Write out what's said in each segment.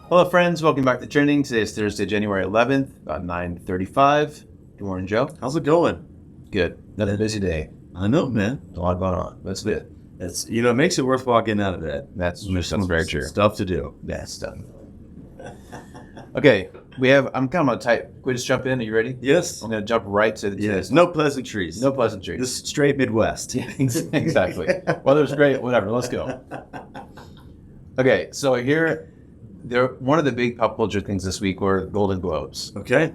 Hello, friends. Welcome back to Trending. Today is Thursday, January 11th, about 9:35. Good morning, Joe. How's it going? Good. Another busy day. I know, man. A lot going on. That's it. It makes it worthwhile getting out of bed. That's very true. Stuff to do. That's stuff. Okay, I'm kind of on tight. Can we just jump in? Are you ready? Yes. I'm going to jump right to the Yes. No pleasantries. No pleasantries. Just straight Midwest. Exactly. Weather's great. Whatever. Let's go. Okay, so one of the big pop culture things this week were Golden Globes. Okay.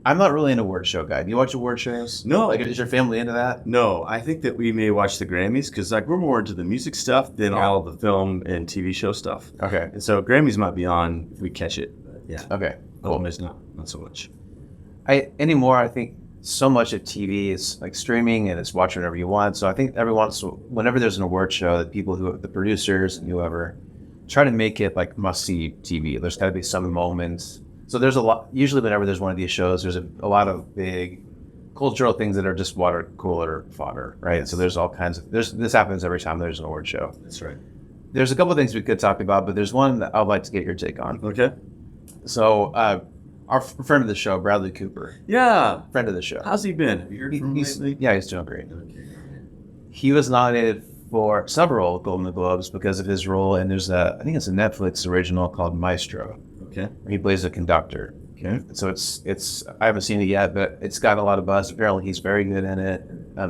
I'm not really an award show guy. Do you watch award shows? No. Is your family into that? No, I think that we may watch the Grammys because we're more into the music stuff than all the film and TV show stuff. Okay. And so Grammys might be on if we catch it. Yeah. Okay. Cool. Otherwise, not so much. Anymore, I think so much of TV is like streaming and it's watch whatever you want. So I think whenever there's an award show, the producers and whoever try to make it like must-see TV. There's got to be some moments. So there's a lot. Usually, whenever there's one of these shows, there's a lot of big cultural things that are just water cooler fodder, right? So there's all kinds of. This happens every time there's an award show. That's right. There's a couple of things we could talk about, but there's one that I'd like to get your take on. Okay. So our friend of the show, Bradley Cooper. Yeah. Friend of the show. How's he been? Have you heard from him lately? Yeah, he's doing great. Okay. He was nominated for several Golden Globes because of his role, and I think it's a Netflix original called Maestro. Okay. Where he plays a conductor. Okay. So it's I haven't seen it yet, but it's got a lot of buzz. Apparently, he's very good in it.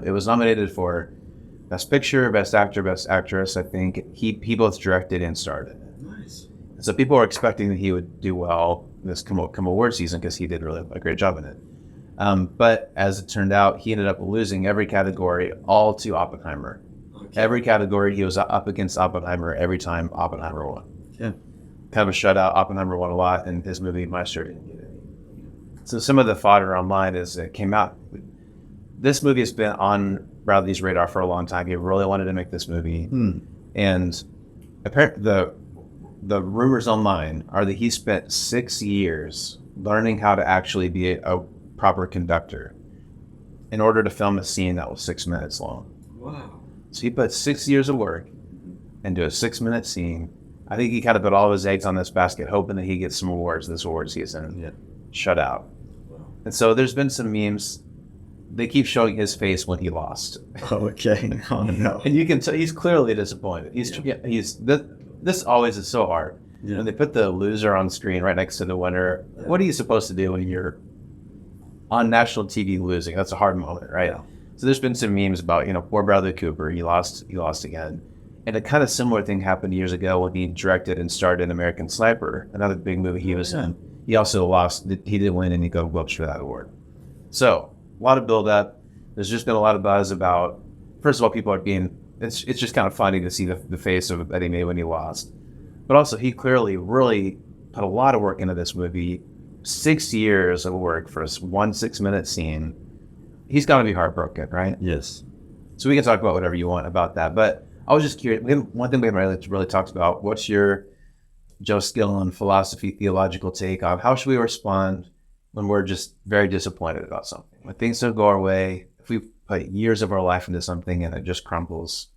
It was nominated for Best Picture, Best Actor, Best Actress. I think he both directed and starred in it. Nice. So people were expecting that he would do well this come award season because he did really a great job in it. But as it turned out, he ended up losing every category, all to Oppenheimer. Okay. Every category he was up against Oppenheimer every time Oppenheimer won. Yeah. Kind of a shutout. Oppenheimer won a lot, and his movie Maestro didn't get it. So some of the fodder online it came out. This movie has been on Bradley's radar for a long time. He really wanted to make this movie, and apparently the rumors online are that he spent 6 years learning how to actually be a proper conductor in order to film a scene that was 6 minutes long. Wow. So he put 6 years of work into a 6-minute scene. I think he kind of put all of his eggs on this basket, hoping that he gets some awards this award season. Yeah. Shut out. Wow. And so there's been some memes. They keep showing his face when he lost. Oh, okay. Oh, no. And you can tell he's clearly disappointed. This always is so hard. Yeah. When they put the loser on screen right next to the winner, what are you supposed to do when you're on national TV losing? That's a hard moment, right? Yeah. So there's been some memes about, poor Bradley Cooper. He lost again. And a kind of similar thing happened years ago when he directed and starred in American Sniper, another big movie he was in. He also lost. He did win, and he got Globes for that award. So a lot of build-up. There's just been a lot of buzz about. First of all, people are being. It's just kind of funny to see the face that he made when he lost, but also he clearly really put a lot of work into this movie. 6 years of work for one 6-minute scene. He's got to be heartbroken, right? Yes. So we can talk about whatever you want about that, but I was just curious. One thing we haven't really talked about. What's your Joe Skillen philosophy, theological take on how should we respond when we're just very disappointed about something? When things don't go our way, if we put years of our life into something and it just crumbles,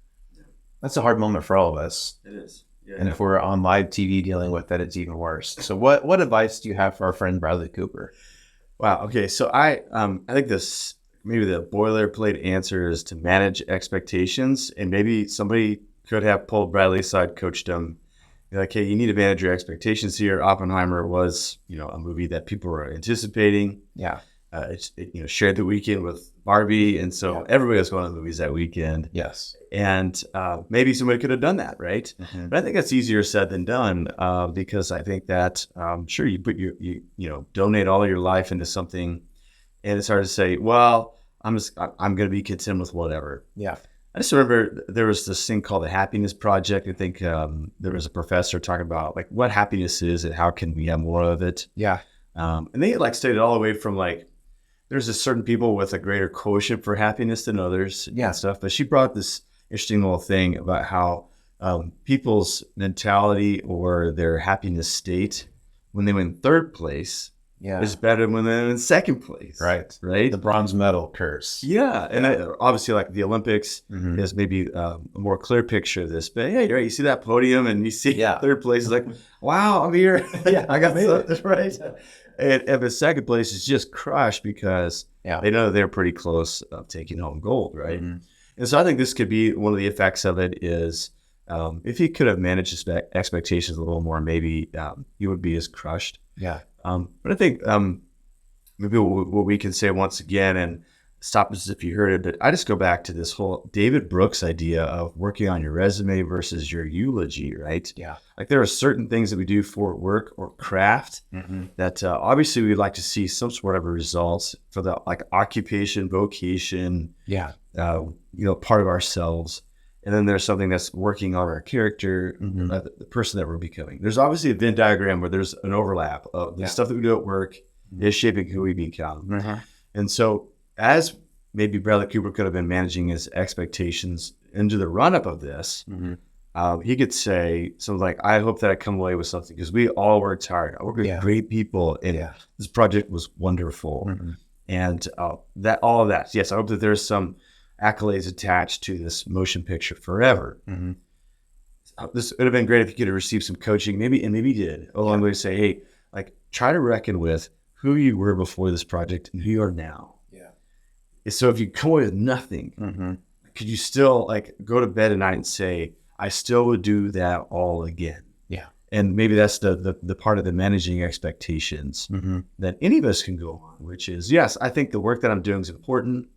that's a hard moment for all of us. It is. Yeah, and if we're on live TV dealing with it, it's even worse. So what advice do you have for our friend Bradley Cooper? Wow. Okay. So I think maybe the boilerplate answer is to manage expectations, and maybe somebody could have pulled Bradley aside, coached him, like, hey, you need to manage your expectations here. Oppenheimer was, a movie that people were anticipating. Yeah. It shared the weekend with Barbie, and so everybody was going to the movies that weekend. Yes. And maybe somebody could have done that, right? Mm-hmm. But I think that's easier said than done because I think that sure you put donate all of your life into something, and it's hard to say, well, I'm going to be content with whatever. Yeah. I just remember there was this thing called the Happiness Project. I think there was a professor talking about like what happiness is and how can we have more of it. Yeah. And they stated all the way from there's just certain people with a greater quotient for happiness than others. Yeah. And stuff. But she brought this interesting little thing about how people's mentality or their happiness state when they win third place Yeah. is better when they're in second place. Right. Right. The bronze medal curse. Yeah. And obviously, like the Olympics is maybe a more clear picture of this. But hey, right, you see that podium and you see third place is like, wow, I'm here. I got it. Right. And the second place is just crushed because they know they're pretty close of taking home gold. Right. And so I think this could be one of the effects of it is if he could have managed his expectations a little more, maybe he would be as crushed. Yeah. But I think maybe what we can say once again, and stop us if you heard it, but I just go back to this whole David Brooks idea of working on your resume versus your eulogy, right? Yeah. Like there are certain things that we do for work or craft that obviously we'd like to see some sort of a results for the like occupation, vocation, part of ourselves. And then there's something that's working on our character, the person that we're becoming. There's obviously a Venn diagram where there's an overlap of the stuff that we do at work is shaping who we become. And so as maybe Bradley Cooper could have been managing his expectations into the run-up of this, he could say something like, I hope that I come away with something because we all worked hard. I worked with great people and this project was wonderful. And that all of that, yes, I hope that there's some accolades attached to this motion picture forever. This would have been great if you could have received some coaching, maybe he did, along the way to say, hey, like try to reckon with who you were before this project and who you are now. So if you come away with nothing, could you still like go to bed at night and say, I still would do that all again? And maybe that's the part of the managing expectations that any of us can go on, which is, yes, I think the work that I'm doing is important.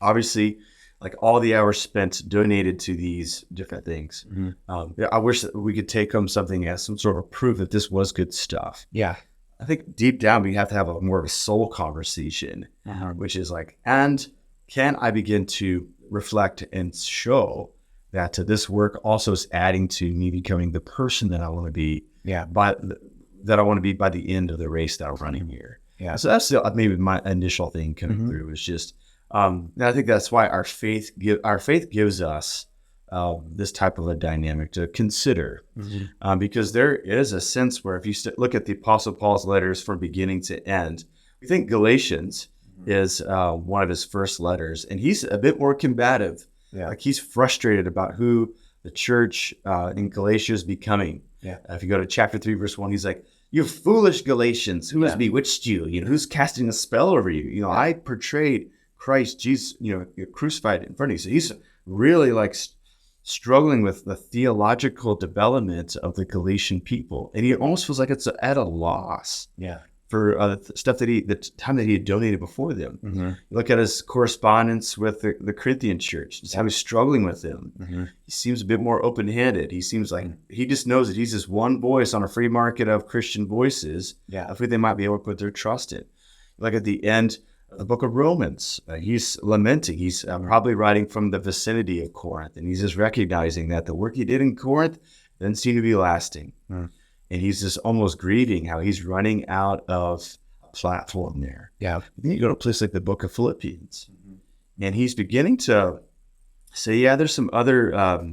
Obviously, like all the hours spent donated to these different things. I wish that we could take home something as some sort of proof that this was good stuff. I think deep down we have to have more of a soul conversation, which is like, and can I begin to reflect and show that this work also is adding to me becoming the person that I want to be, by the end of the race that I'm running here. So that's maybe my initial thing coming through is just. And I think that's why our faith gives us this type of a dynamic to consider, because there is a sense where if you look at the Apostle Paul's letters from beginning to end, we think Galatians is one of his first letters, and he's a bit more combative. Like he's frustrated about who the church in Galatia is becoming. If you go to chapter 3, verse 1, he's like, "You foolish Galatians, who has bewitched you? You know, who's casting a spell over you? You know, I portrayed Christ Jesus, you're crucified in front of you." So he's really like struggling with the theological development of the Galatian people, and he almost feels like it's at a loss. For stuff that the time that he had donated before them. You look at his correspondence with the Corinthian church, just how he's struggling with them. He seems a bit more open-handed. He seems like he just knows that he's just one voice on a free market of Christian voices of who they might be able to put their trust in. Like at the end of the book of Romans, he's lamenting. He's probably writing from the vicinity of Corinth, and he's just recognizing that the work he did in Corinth doesn't seem to be lasting. And he's just almost grieving how he's running out of a platform there. Then you go to a place like the book of Philippians, and he's beginning to say, there's some other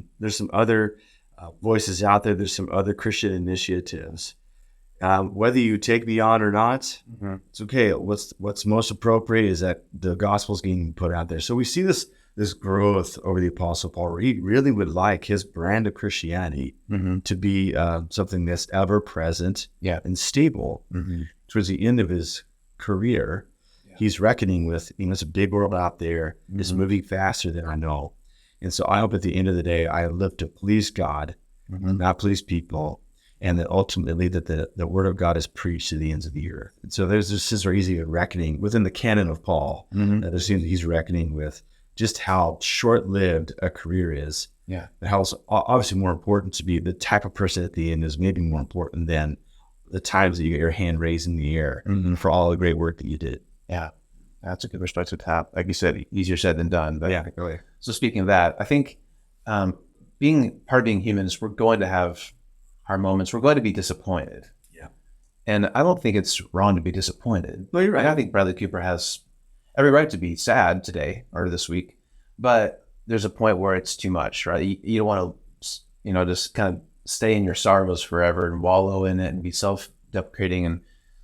voices out there. There's some other Christian initiatives. Whether you take me on or not, it's okay. What's most appropriate is that the gospel is getting put out there. So we see this growth over the Apostle Paul, where he really would like his brand of Christianity to be something that's ever present and stable. Towards the end of his career, he's reckoning with, it's a big world out there. It's moving faster than I know. And so I hope at the end of the day, I live to please God, not please people. And that ultimately that the word of God is preached to the ends of the earth. And so there's this very easy reckoning within the canon of Paul. That it seems that he's reckoning with just how short-lived a career is. And how it's obviously more important to be the type of person at the end is maybe more important than the times that you get your hand raised in the air for all the great work that you did. That's a good perspective to have. Like you said, easier said than done. But Really. So speaking of that, I think being human is we're going to have our moments. We're going to be disappointed. And I don't think it's wrong to be disappointed. No, you're right. I think Bradley Cooper has every right to be sad today or this week, but there's a point where it's too much, right? You don't want to, just kind of stay in your sorrows forever and wallow in it and be self-deprecating. And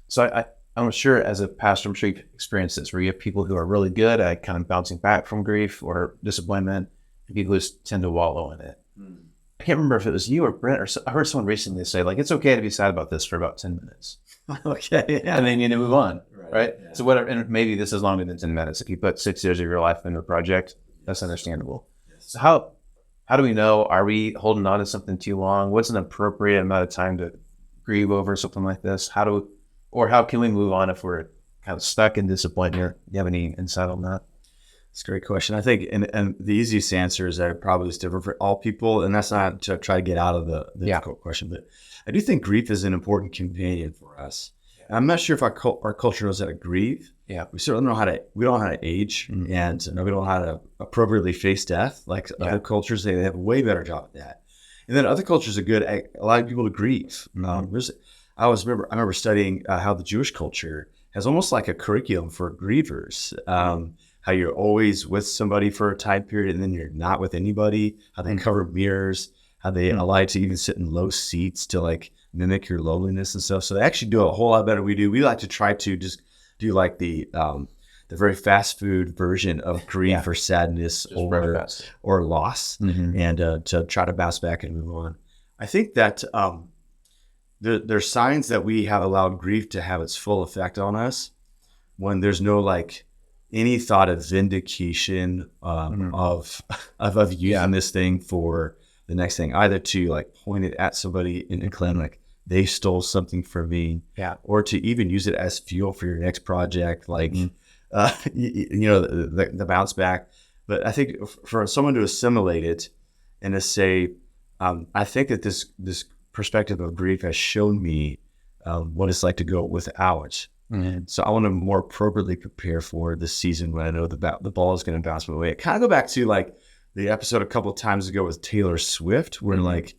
so I'm sure as a pastor, I'm sure you've experienced this, where you have people who are really good at kind of bouncing back from grief or disappointment, and people who tend to wallow in it. I can't remember if it was you or Brent, I heard someone recently say, like, it's okay to be sad about this for about 10 minutes. Okay. Yeah. And then you move on, right? Yeah. So whatever, and maybe this is longer than 10 minutes. If you put 6 years of your life into a project, that's understandable. Yes. So how do we know? Are we holding on to something too long? What's an appropriate amount of time to grieve over something like this? How can we move on if we're kind of stuck in disappointment? Do you have any insight on that? It's a great question. I think, and the easiest answer is that it probably is different for all people, and that's not to try to get out of the difficult question, but I do think grief is an important companion for us. And I'm not sure if our culture knows how to grieve. Yeah, we certainly don't know how to age, and we don't know how to appropriately face death. Like other cultures, they have a way better job at that. And then other cultures are good at allowing people to grieve. I remember studying how the Jewish culture has almost like a curriculum for grievers. How you're always with somebody for a time period and then you're not with anybody, how they cover mirrors, how they allow you to even sit in low seats to like mimic your loneliness and stuff. So they actually do a whole lot better than we do. We like to try to just do like the very fast food version of grief or sadness or loss, and to try to bounce back and move on. I think that there's signs that we have allowed grief to have its full effect on us when there's no like any thought of vindication of using this thing for the next thing, either to like point it at somebody and claim like they stole something from me, or to even use it as fuel for your next project, like the bounce back. But I think for someone to assimilate it and to say, I think that this perspective of grief has shown me what it's like to go without. So I want to more appropriately prepare for this season when I know the ball is going to bounce my way. Kind of go back to like the episode a couple of times ago with Taylor Swift, where like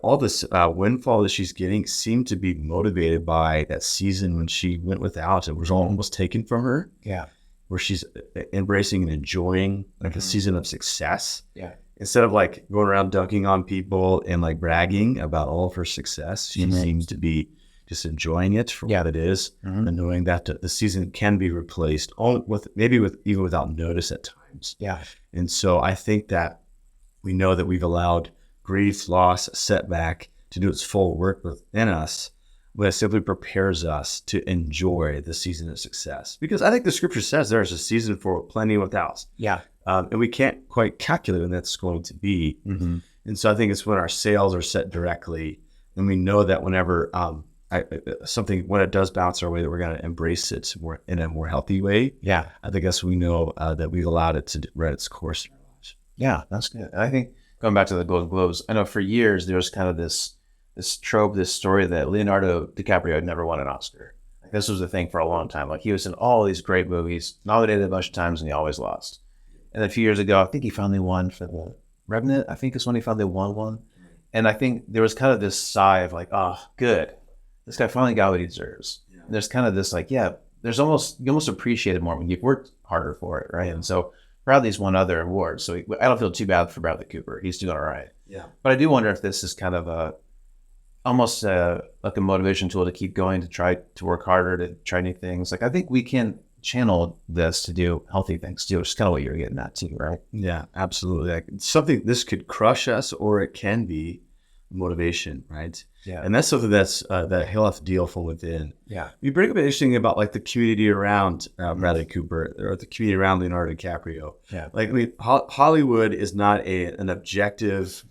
all this windfall that she's getting seemed to be motivated by that season when she went without. It was almost taken from her. Yeah, where she's embracing and enjoying like a season of success. Yeah, instead of like going around dunking on people and like bragging about all of her success, she seems to be just enjoying it for what it is, and knowing that the season can be replaced even without notice at times. Yeah. And so I think that we know that we've allowed grief, loss, setback to do its full work within us, but it simply prepares us to enjoy the season of success. Because I think the scripture says there's a season for plenty and without. Yeah. And we can't quite calculate when that's going to be. And so I think it's when our sails are set directly, and we know that whenever when it does bounce our way, that we're going to embrace it in a more healthy way. Yeah, I think that's when we know that we've allowed it to run its course in our lives. Yeah, that's good. And I think going back to the Golden Globes, I know for years there was kind of this trope, this story that Leonardo DiCaprio had never won an Oscar. Like, this was the thing for a long time. Like, he was in all these great movies, nominated a bunch of times, and he always lost. And then a few years ago, I think he finally won for The Revenant. I think it's when he finally won one. And I think there was kind of this sigh of like, oh, good. This guy finally got what he deserves. Yeah. And there's kind of this like, you almost appreciate it more when you've worked harder for it, right? And so Bradley's won other awards, so I don't feel too bad for Bradley Cooper. He's doing all right. Yeah. But I do wonder if this is kind of almost like a motivation tool to keep going, to try to work harder, to try new things. Like, I think we can channel this to do healthy things too, which is kind of what you're getting at too, right? Yeah, absolutely. Like, this could crush us, or it can be motivation, right? Yeah. And that's something that he'll have to deal from within. Yeah. You bring up an interesting about like the community around Bradley Cooper, or the community around Leonardo DiCaprio. Yeah. Like, I mean, Hollywood is not an objective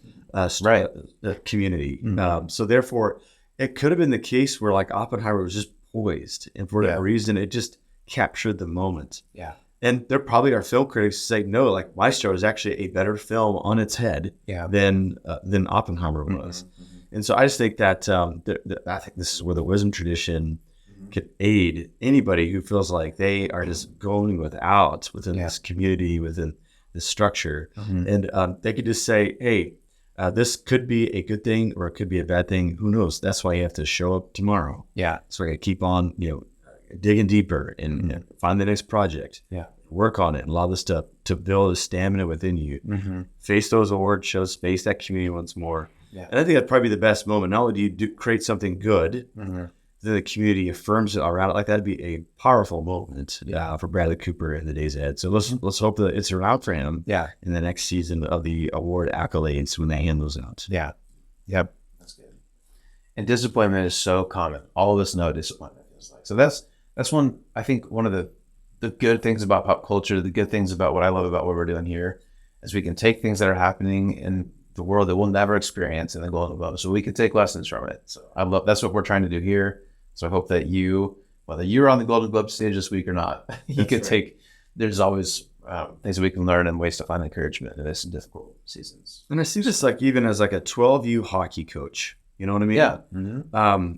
community. So therefore, it could have been the case where like Oppenheimer was just poised, and for that reason, it just captured the moment. Yeah. And there probably are film critics who say, no, like Maestro is actually a better film on its head than Oppenheimer was. And so I just think that I think this is where the wisdom tradition could aid anybody who feels like they are just going within this community, within this structure. And they could just say, hey, this could be a good thing, or it could be a bad thing. Who knows? That's why you have to show up tomorrow. Yeah. So I got to keep on, digging deeper and find the next project. Yeah. Work on it and allow this stuff to build a stamina within you. Face those award shows, face that community once more. Yeah. And I think that'd probably be the best moment. Not only do you create something good, the community affirms it around it like that'd be a powerful moment for Bradley Cooper in the days ahead. So let's hope that it's around for him. Yeah. In the next season of the award accolades when they hand those out. Yeah. Yep. That's good. And disappointment is so common. All of us know disappointment feels like. So that's one, I think one of the good things about pop culture, the good things about what I love about what we're doing here is we can take things that are happening in the world that we'll never experience in the Golden Globe. So we can take lessons from it. So that's what we're trying to do here. So I hope that whether you're on the Golden Globe stage this week or not, you can there's always things that we can learn and ways to find encouragement in this difficult seasons. And I see this like even as like a 12U hockey coach. You know what I mean? Yeah. Mm-hmm.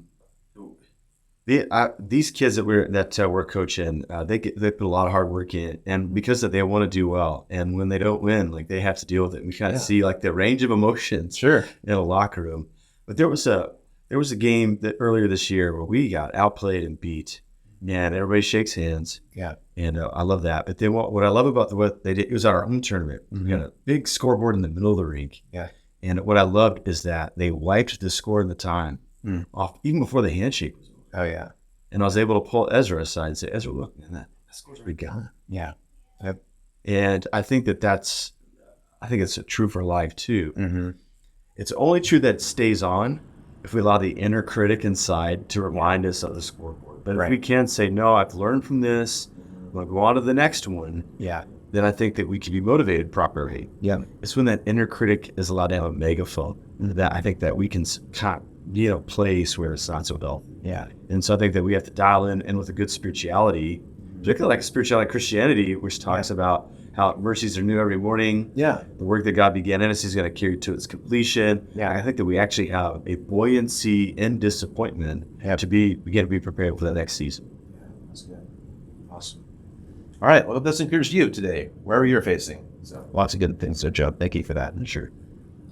These kids that we're coaching, they put a lot of hard work in, and because of they want to do well, and when they don't win, like they have to deal with it. We kind of see like the range of emotions in a locker room. But there was a game that earlier this year where we got outplayed and beat, and everybody shakes hands. Yeah, and I love that. But then what I love about what they did, it was our own tournament. Mm-hmm. We got a big scoreboard in the middle of the rink. Yeah, and what I loved is that they wiped the score and the time off even before the handshake was over. Oh, yeah. And I was able to pull Ezra aside and say, Ezra, look, man, that score's already gone. Yeah. Yep. And I think it's true for life, too. Mm-hmm. It's only true that it stays on if we allow the inner critic inside to remind us of the scoreboard. But if we can say, no, I've learned from this, I'm going to go on to the next one. Yeah. Then I think that we can be motivated properly. Yeah. It's when that inner critic is allowed to have a megaphone that I think that we can place where it's not so dull. Yeah. And so I think that we have to dial in with a good spirituality, particularly like spirituality Christianity, which talks about how mercies are new every morning. Yeah. The work that God began in us, He's going to carry to its completion. Yeah. I think that we actually have a buoyancy in disappointment to be prepared for the next season. Yeah, that's good. Awesome. All right. Well, that's encouraged you today, wherever you're facing. So lots of good things. So, Joe, thank you for that. Sure.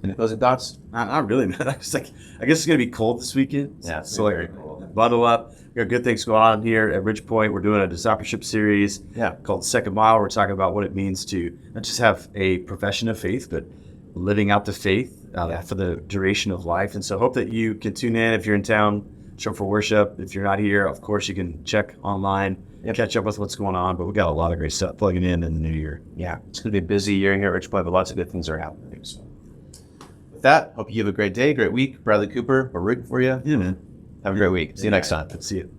Any closing thoughts? Not really, man. I guess it's going to be cold this weekend. Yeah, it's so very cold. Bundle up. We got good things going on here at Ridgepoint. We're doing a discipleship series called Second Mile. We're talking about what it means to not just have a profession of faith, but living out the faith for the duration of life. And so hope that you can tune in if you're in town, show up for worship. If you're not here, of course, you can check online, catch up with what's going on. But we got a lot of great stuff plugging in the new year. Yeah, it's going to be a busy year here at Ridgepoint, but lots of good things are happening. So with that, hope you have a great day, great week. Bradley Cooper, we're rooting for you. Yeah, man. Have a great week. See you next time. See you.